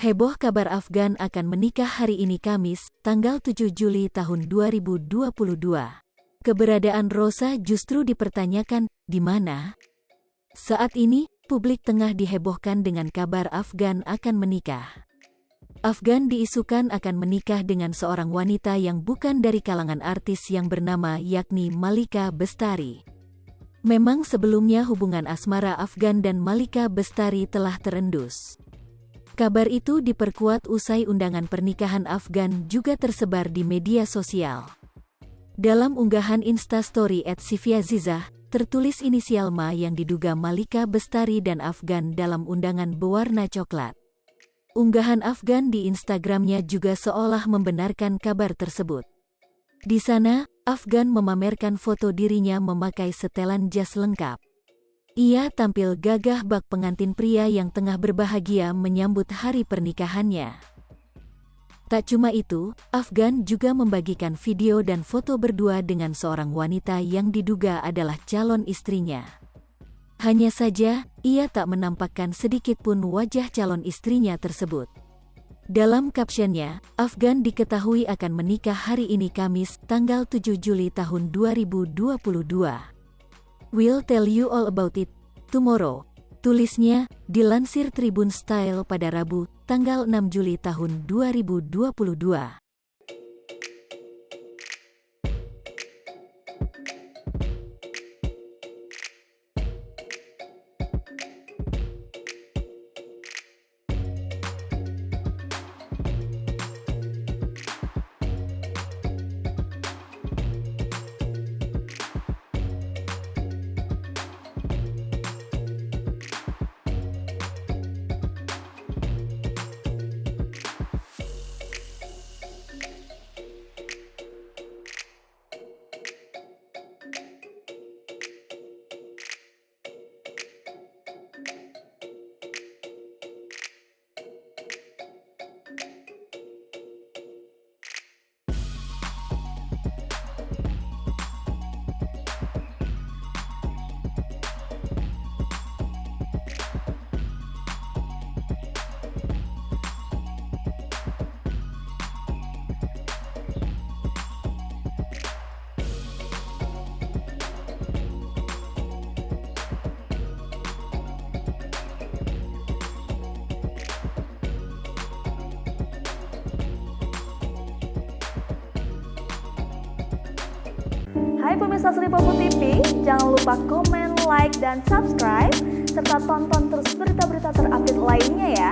Heboh kabar Afgan akan menikah hari ini Kamis, tanggal 7 Juli tahun 2022. Keberadaan Rosa justru dipertanyakan, di mana? Saat ini, publik tengah dihebohkan dengan kabar Afgan akan menikah. Afgan diisukan akan menikah dengan seorang wanita yang bukan dari kalangan artis yang bernama yakni Malika Bestari. Memang sebelumnya hubungan asmara Afgan dan Malika Bestari telah terendus. Kabar itu diperkuat usai undangan pernikahan Afgan juga tersebar di media sosial. Dalam unggahan Instastory @siviazizah, tertulis inisial Ma yang diduga Malika Bestari dan Afgan dalam undangan berwarna coklat. Unggahan Afgan di Instagramnya juga seolah membenarkan kabar tersebut. Di sana, Afgan memamerkan foto dirinya memakai setelan jas lengkap. Ia tampil gagah bak pengantin pria yang tengah berbahagia menyambut hari pernikahannya. Tak cuma itu, Afgan juga membagikan video dan foto berdua dengan seorang wanita yang diduga adalah calon istrinya. Hanya saja, ia tak menampakkan sedikitpun wajah calon istrinya tersebut. Dalam captionnya, Afgan diketahui akan menikah hari ini Kamis, tanggal 7 Juli tahun 2022. We'll tell you all about it tomorrow, tulisnya, dilansir Tribun Style pada Rabu, tanggal 6 Juli tahun 2022. Hai pemirsa Sri Popo TV, jangan lupa komen, like, dan subscribe, serta tonton terus berita-berita terupdate lainnya ya.